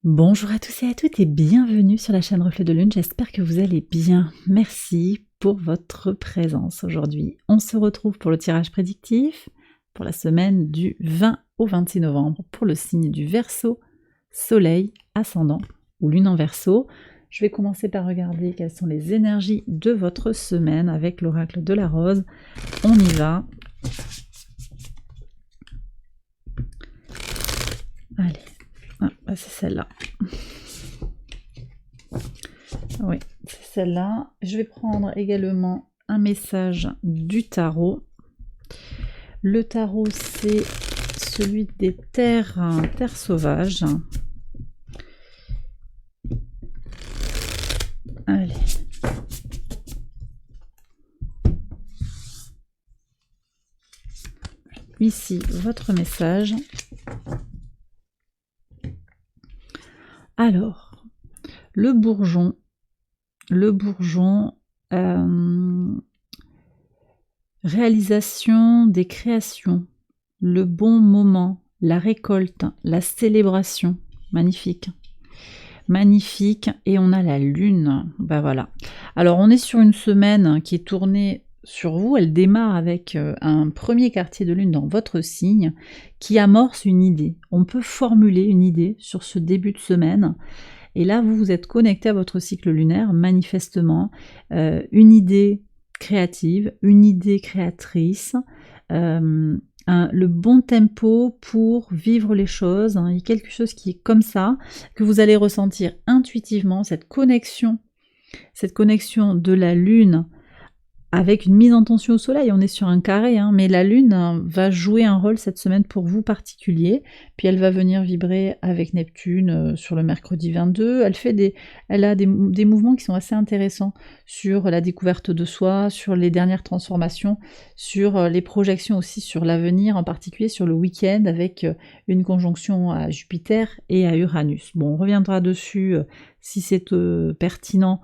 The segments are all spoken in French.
Bonjour à tous et à toutes et bienvenue sur la chaîne Reflet de Lune, j'espère que vous allez bien. Merci pour votre présence aujourd'hui. On se retrouve pour le tirage prédictif pour la semaine du 20 au 26 novembre pour le signe du Verseau, Soleil, Ascendant ou Lune en Verseau. Je vais commencer par regarder quelles sont les énergies de votre semaine avec l'oracle de la Rose. On y va. Allez. Ah, c'est celle-là. Oui, c'est celle-là. Je vais prendre également un message du tarot. Le tarot, c'est celui des terres sauvages. Allez. Ici, votre message. Alors, le bourgeon, réalisation des créations, le bon moment, la récolte, la célébration, magnifique. Magnifique, et on a la lune, ben voilà. Alors on est sur une semaine qui est tournée sur vous, elle démarre avec un premier quartier de lune dans votre signe qui amorce une idée. On peut formuler une idée sur ce début de semaine, et là vous êtes connecté à votre cycle lunaire, manifestement, une idée créative, une idée créatrice, le bon tempo pour vivre les choses, il y a quelque chose qui est comme ça, que vous allez ressentir intuitivement, cette connexion de la lune avec une mise en tension au soleil. On est sur un carré, mais la lune va jouer un rôle cette semaine pour vous particulier, puis elle va venir vibrer avec Neptune sur le mercredi 22, elle a des mouvements qui sont assez intéressants sur la découverte de soi, sur les dernières transformations, sur les projections aussi sur l'avenir, en particulier sur le week-end avec une conjonction à Jupiter et à Uranus. Bon, on reviendra dessus si c'est pertinent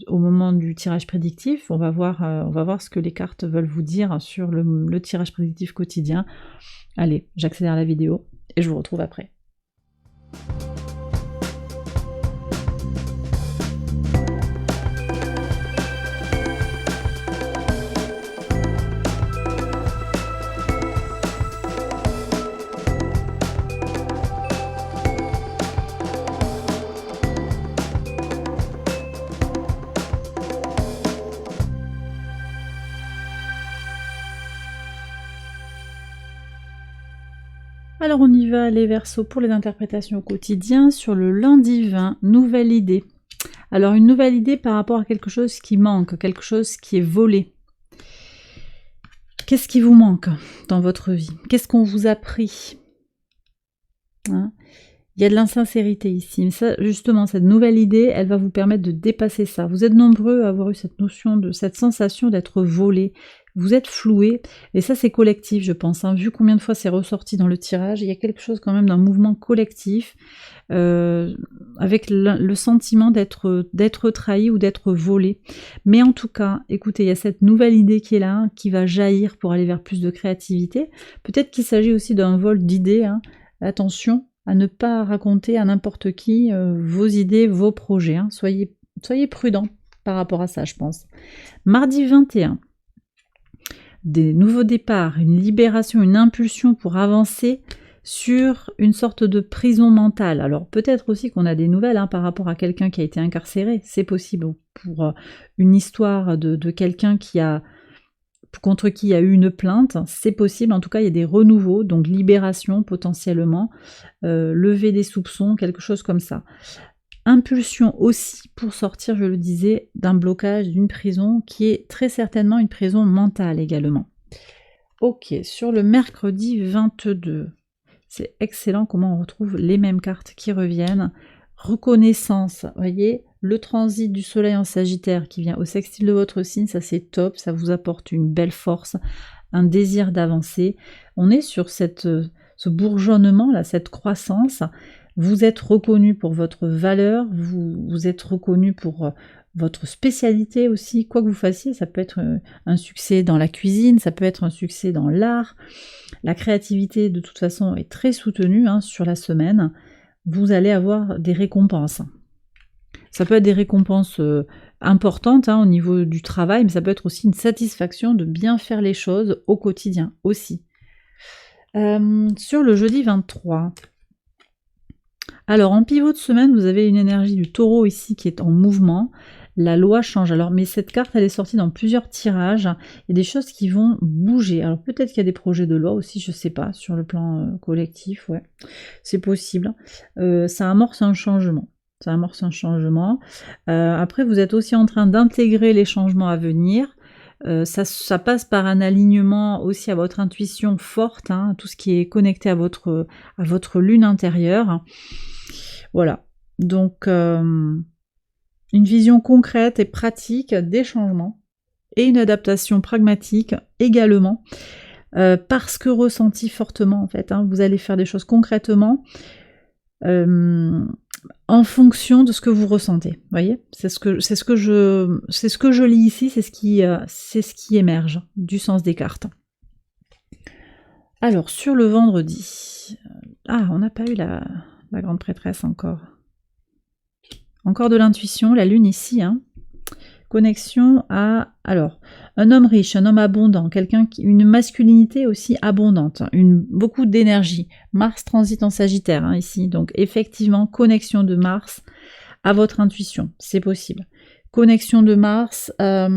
au moment du tirage prédictif. On va voir ce que les cartes veulent vous dire sur le tirage prédictif quotidien. Allez, j'accélère la vidéo et je vous retrouve après. Alors on y va les Verseaux pour les interprétations au quotidien sur le lundi 20, nouvelle idée. Alors une nouvelle idée par rapport à quelque chose qui manque, quelque chose qui est volé. Qu'est-ce qui vous manque dans votre vie? Qu'est-ce qu'on vous a pris? Il y a de l'insincérité ici, mais ça, justement, cette nouvelle idée, elle va vous permettre de dépasser ça. Vous êtes nombreux à avoir eu cette notion cette sensation d'être volé. Vous êtes floué, et ça c'est collectif, je pense. Vu combien de fois c'est ressorti dans le tirage, il y a quelque chose quand même d'un mouvement collectif, avec le sentiment d'être trahi ou d'être volé. Mais en tout cas, écoutez, il y a cette nouvelle idée qui est là, qui va jaillir pour aller vers plus de créativité. Peut-être qu'il s'agit aussi d'un vol d'idées. Attention à ne pas raconter à n'importe qui vos idées, vos projets. Soyez prudents par rapport à ça, je pense. Mardi 21. Des nouveaux départs, une libération, une impulsion pour avancer sur une sorte de prison mentale. Alors peut-être aussi qu'on a des nouvelles par rapport à quelqu'un qui a été incarcéré, c'est possible, pour une histoire de quelqu'un contre qui il y a eu une plainte, c'est possible. En tout cas il y a des renouveaux, donc libération potentiellement, lever des soupçons, quelque chose comme ça. Impulsion aussi pour sortir, je le disais, d'un blocage, d'une prison qui est très certainement une prison mentale également. Ok, sur le mercredi 22, c'est excellent comment on retrouve les mêmes cartes qui reviennent. Reconnaissance, voyez, le transit du soleil en Sagittaire qui vient au sextile de votre signe, ça c'est top, ça vous apporte une belle force, un désir d'avancer. On est sur ce bourgeonnement, là, cette croissance. Vous êtes reconnu pour votre valeur, vous êtes reconnu pour votre spécialité aussi, quoi que vous fassiez. Ça peut être un succès dans la cuisine, ça peut être un succès dans l'art. La créativité, de toute façon, est très soutenue sur la semaine. vous allez avoir des récompenses. Ça peut être des récompenses importantes au niveau du travail, mais ça peut être aussi une satisfaction de bien faire les choses au quotidien aussi. Sur le jeudi 23, alors en pivot de semaine, vous avez une énergie du taureau ici qui est en mouvement. La loi change. Alors, mais cette carte, elle est sortie dans plusieurs tirages. Il y a des choses qui vont bouger. Alors peut-être qu'il y a des projets de loi aussi, je sais pas, sur le plan collectif, ouais. C'est possible. Ça amorce un changement. Ça amorce un changement. Après, vous êtes aussi en train d'intégrer les changements à venir. Ça passe par un alignement aussi à votre intuition forte, tout ce qui est connecté à votre lune intérieure. Voilà. Donc, une vision concrète et pratique des changements et une adaptation pragmatique également, parce que ressenti fortement en fait. Vous allez faire des choses concrètement en fonction de ce que vous ressentez. Vous voyez, c'est ce que je lis ici, c'est ce qui émerge du sens des cartes. Alors sur le vendredi, on n'a pas eu la grande prêtresse encore. Encore de l'intuition, la lune ici, connexion à, alors, un homme riche, un homme abondant, une masculinité aussi abondante, beaucoup d'énergie. Mars transite en Sagittaire ici, donc effectivement, connexion de Mars à votre intuition, c'est possible. Connexion de Mars à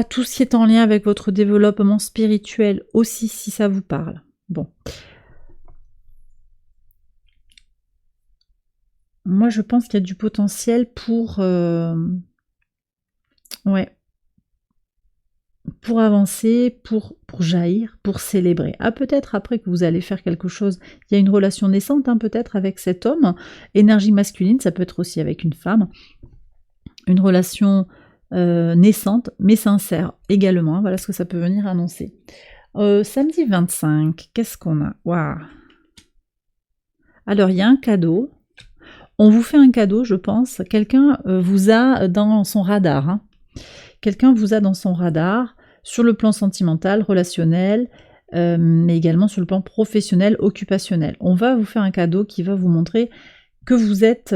tout ce qui est en lien avec votre développement spirituel aussi, si ça vous parle. Bon. Moi, je pense qu'il y a du potentiel pour avancer, pour jaillir, pour célébrer. Peut-être après que vous allez faire quelque chose, il y a une relation naissante peut-être avec cet homme, énergie masculine, ça peut être aussi avec une femme, une relation naissante, mais sincère également, voilà ce que ça peut venir annoncer. Samedi 25, qu'est-ce qu'on a? Waouh. Alors, il y a un cadeau. On vous fait un cadeau, je pense. Quelqu'un vous a dans son radar. Quelqu'un vous a dans son radar sur le plan sentimental, relationnel, mais également sur le plan professionnel, occupationnel. On va vous faire un cadeau qui va vous montrer que vous êtes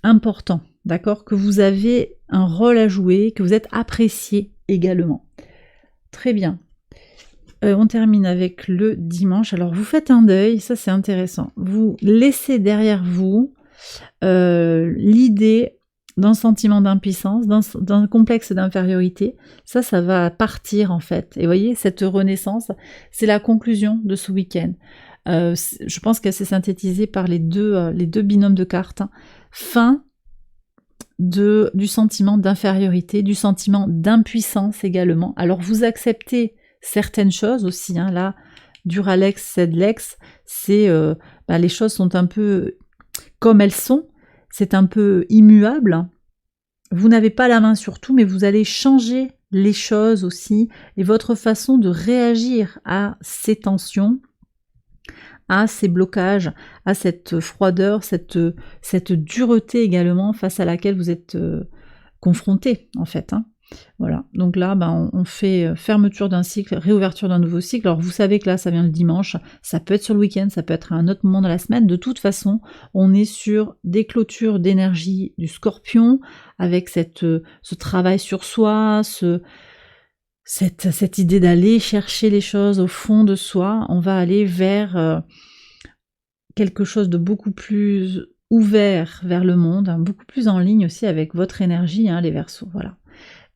important, d'accord? Que vous avez un rôle à jouer, que vous êtes apprécié également. Très bien. On termine avec le dimanche. Alors vous faites un deuil, ça c'est intéressant. Vous laissez derrière vous l'idée d'un sentiment d'impuissance, d'un complexe d'infériorité. Ça va partir en fait. Et vous voyez, cette renaissance, c'est la conclusion de ce week-end. Je pense qu'elle s'est synthétisée par les deux binômes de cartes. Fin du sentiment d'infériorité, du sentiment d'impuissance également. Alors vous acceptez certaines choses aussi, là, Duralex, Cedlex, c'est les choses sont un peu comme elles sont, c'est un peu immuable. Vous n'avez pas la main sur tout, mais vous allez changer les choses aussi, et votre façon de réagir à ces tensions, à ces blocages, à cette froideur, cette dureté également face à laquelle vous êtes confronté en fait. Voilà, donc là, on fait fermeture d'un cycle, réouverture d'un nouveau cycle. Alors vous savez que là, ça vient le dimanche, ça peut être sur le week-end, ça peut être à un autre moment de la semaine. De toute façon, on est sur des clôtures d'énergie du Scorpion, avec ce travail sur soi, cette idée d'aller chercher les choses au fond de soi. On va aller vers quelque chose de beaucoup plus ouvert vers le monde, beaucoup plus en ligne aussi avec votre énergie, les Verseaux, voilà.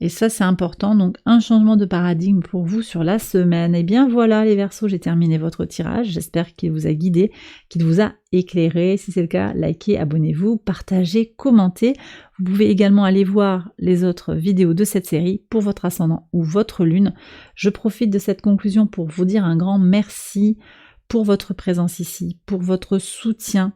Et ça, c'est important. Donc, un changement de paradigme pour vous sur la semaine. Et bien voilà, les Verseaux, j'ai terminé votre tirage. J'espère qu'il vous a guidé, qu'il vous a éclairé. Si c'est le cas, likez, abonnez-vous, partagez, commentez. Vous pouvez également aller voir les autres vidéos de cette série pour votre ascendant ou votre lune. Je profite de cette conclusion pour vous dire un grand merci pour votre présence ici, pour votre soutien,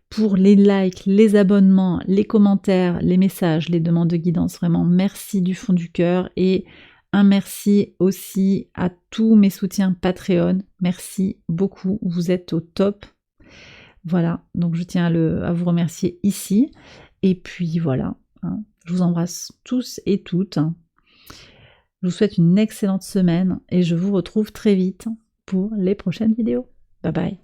pour les likes, les abonnements, les commentaires, les messages, les demandes de guidance. Vraiment, merci du fond du cœur, et un merci aussi à tous mes soutiens Patreon. Merci beaucoup, vous êtes au top. Voilà, donc je tiens à vous remercier ici. Et puis voilà, je vous embrasse tous et toutes. Je vous souhaite une excellente semaine et je vous retrouve très vite pour les prochaines vidéos. Bye bye.